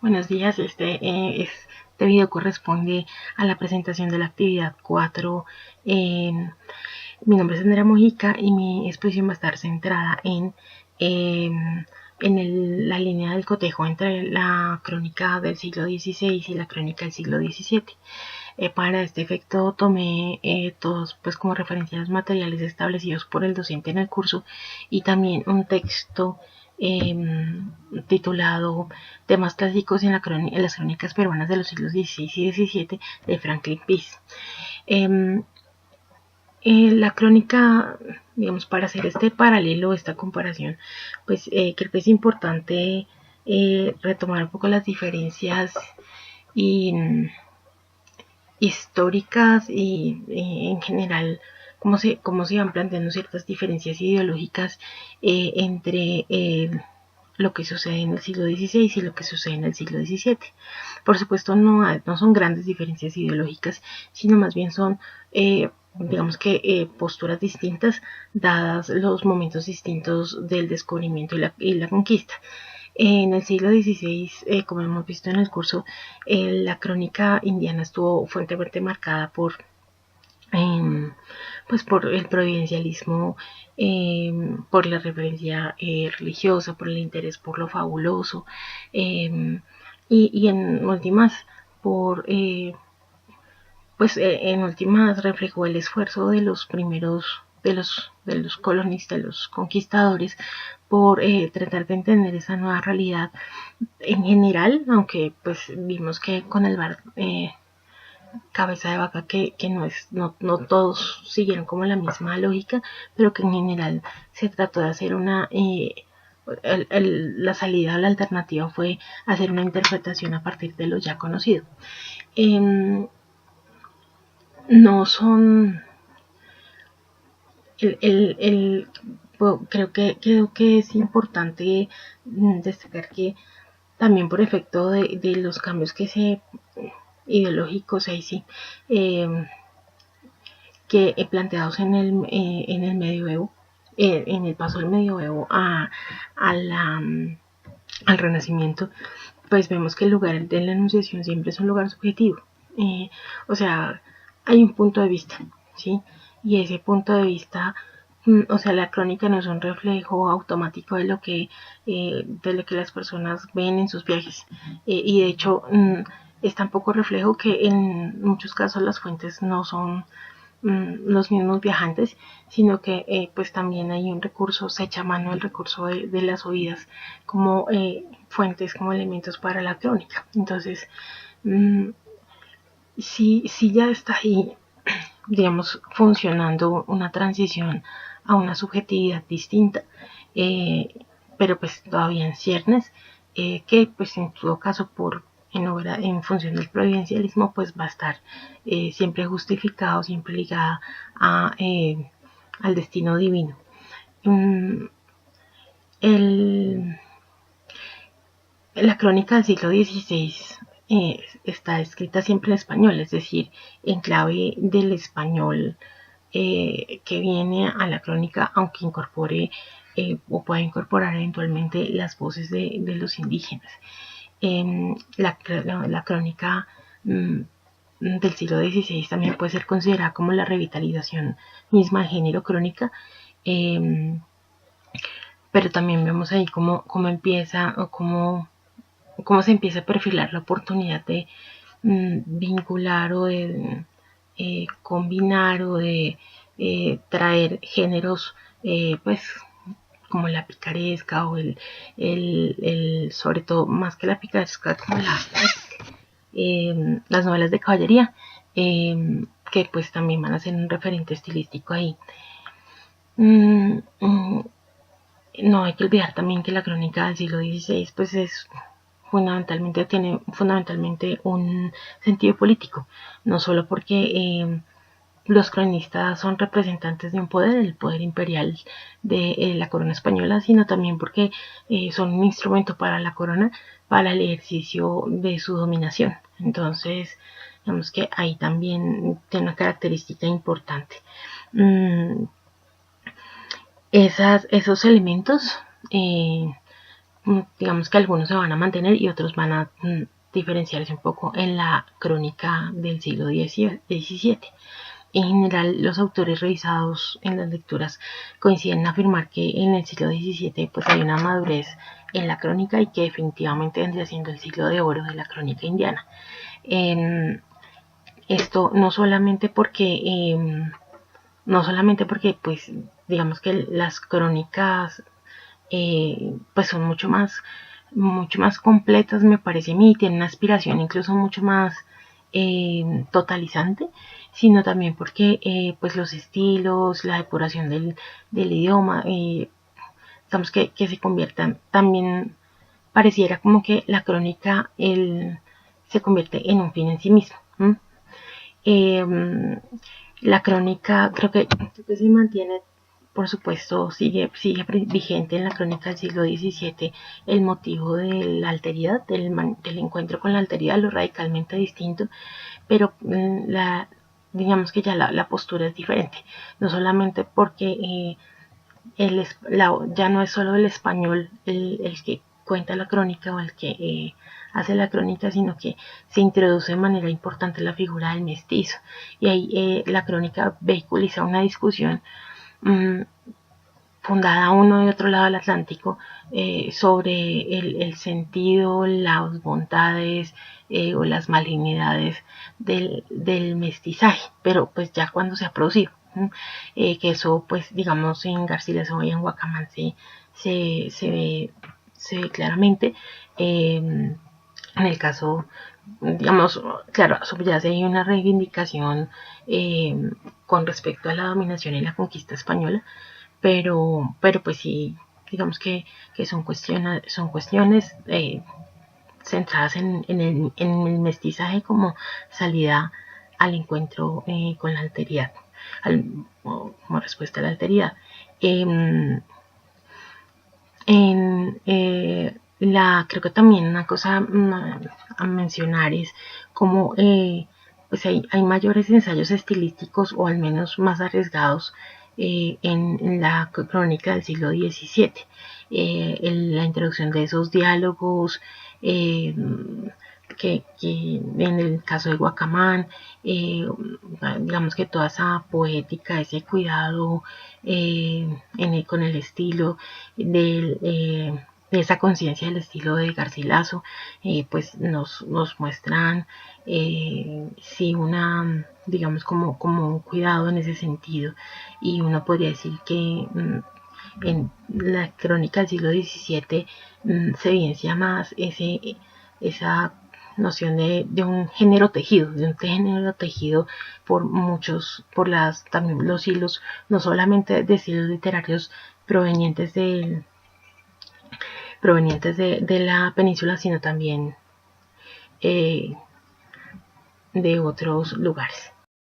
Buenos días, este video corresponde a la presentación de la actividad 4. Mi nombre es Andrea Mojica y mi exposición va a estar centrada en la línea del cotejo entre la crónica del siglo XVI y la crónica del siglo XVII. Para este efecto tomé todos pues como referencia los materiales establecidos por el docente en el curso y también un texto titulado Temas clásicos en las crónicas peruanas de los siglos XVI y XVII de Franklin Pease. La crónica, digamos, para hacer este paralelo, esta comparación, pues creo que es importante retomar un poco las diferencias y históricas y en general cómo se van planteando ciertas diferencias ideológicas entre lo que sucede en el siglo XVI y lo que sucede en el siglo XVII. Por supuesto, no son grandes diferencias ideológicas, sino más bien son, digamos que, posturas distintas, dadas los momentos distintos del descubrimiento y la conquista. En el siglo XVI, como hemos visto en el curso, la crónica indiana estuvo fuertemente marcada pues por el providencialismo, por la referencia religiosa, por el interés por lo fabuloso, y en últimas, en últimas reflejó el esfuerzo de los primeros, de los colonistas, de los conquistadores, por tratar de entender esa nueva realidad en general, aunque pues vimos que con el cabeza de vaca que no todos siguieron como la misma lógica, pero que en general se trató de hacer la salida o la alternativa fue hacer una interpretación a partir de lo ya conocido. No son creo que es importante destacar que también por efecto de los cambios ideológicos ahí sí, que planteados en el medioevo, en el paso del medioevo al renacimiento, pues vemos que el lugar de la enunciación siempre es un lugar subjetivo. O sea, hay un punto de vista, ¿sí? Y ese punto de vista, o sea, la crónica no es un reflejo automático de lo que las personas ven en sus viajes. Y de hecho, es tan poco reflejo que en muchos casos las fuentes no son los mismos viajantes, sino que pues también hay un recurso, se echa mano el recurso de las oídas como fuentes, como elementos para la crónica. Entonces, si ya está ahí, digamos, funcionando una transición a una subjetividad distinta, pero pues todavía en ciernes, que pues en todo caso en función del providencialismo pues va a estar siempre justificado, siempre ligada al destino divino. El, la crónica del siglo XVI está escrita siempre en español, es decir, en clave del español que viene a la crónica, aunque incorpore o pueda incorporar eventualmente las voces de los indígenas. La crónica del siglo XVI también puede ser considerada como la revitalización misma del género crónica, pero también vemos ahí cómo empieza o cómo se empieza a perfilar la oportunidad de vincular o de combinar o de traer géneros pues como la picaresca o sobre todo más que la picaresca como las novelas de caballería, que pues también van a ser un referente estilístico ahí. No hay que olvidar también que la crónica del siglo XVI pues tiene fundamentalmente un sentido político, no solo porque los cronistas son representantes de un poder, el poder imperial de la corona española, sino también porque son un instrumento para la corona, para el ejercicio de su dominación. Entonces, digamos que ahí también tiene una característica importante. Esos elementos digamos que algunos se van a mantener y otros van a diferenciarse un poco en la crónica del siglo XVII. En general, los autores revisados en las lecturas coinciden en afirmar que en el siglo XVII pues hay una madurez en la crónica y que definitivamente vendría siendo el siglo de oro de la crónica indiana. Esto no solamente porque pues digamos que las crónicas pues son mucho más completas, me parece a mí, tienen una aspiración incluso mucho más totalizante, sino también porque pues los estilos, la depuración del idioma, digamos que se conviertan también, pareciera como que la crónica se convierte en un fin en sí mismo. La crónica creo que se mantiene, por supuesto, sigue vigente en la crónica del siglo XVII el motivo de la alteridad, del encuentro con la alteridad, lo radicalmente distinto, pero digamos que ya la postura es diferente, no solamente porque ya no es solo el español el que cuenta la crónica o el que hace la crónica, sino que se introduce de manera importante la figura del mestizo. Y ahí la crónica vehiculiza una discusión fundada a uno y otro lado del Atlántico sobre el sentido, las bondades o las malignidades del mestizaje, pero pues ya cuando se ha producido. Que eso pues digamos en Garcilaso y en Guacamán se ve claramente. En el caso, digamos, claro, subyace hay una reivindicación con respecto a la dominación y la conquista española, pero pues sí, digamos que son cuestiones centradas en el mestizaje como salida al encuentro con la alteridad, como respuesta a la alteridad. Creo que también una cosa a mencionar es como pues hay mayores ensayos estilísticos o al menos más arriesgados en la crónica del siglo XVII. La introducción de esos diálogos que en el caso de Guacamán, digamos que toda esa poética, ese cuidado con el estilo de esa conciencia del estilo de Garcilaso, pues nos muestran sí digamos como un cuidado en ese sentido, y uno podría decir que en la crónica del siglo XVII se evidencia más esa noción de un género tejido por también los hilos, no solamente de estilos literarios provenientes de la península, sino también de otros lugares.